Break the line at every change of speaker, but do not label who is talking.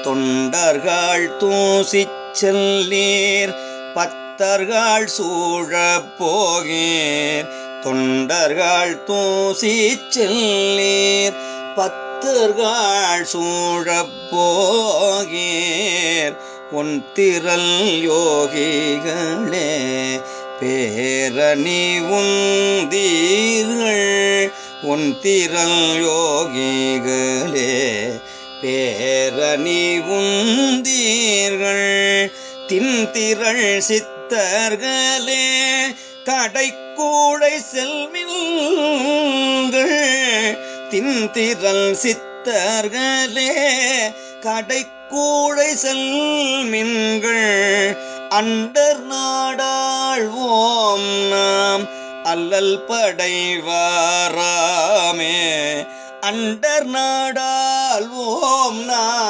தொண்டர்கள் தூசிச் செல்லீர் பத்தர்கள் சூழப் போகீர். தொண்டர்கள் தூசிச் செல்லீர் பத்தர்கள் சூழப் போகீர். ஒன்திரள் யோகிகளே பேரணி உந்தீர்கள். ஒன்திரள் யோகிகளே பேரணி உந்தீர்கள். தின்திரள் சித்தர்களே கடைக்கூடை செல்மின்கள். தின்திரள் சித்தர்களே கடைக்கூடை செல்மின்கள். அண்டர் நாடாழ்வோம் நாம் அல்லல் படைவாராமே. அண்டர் நாடாழ்வோம் நாம்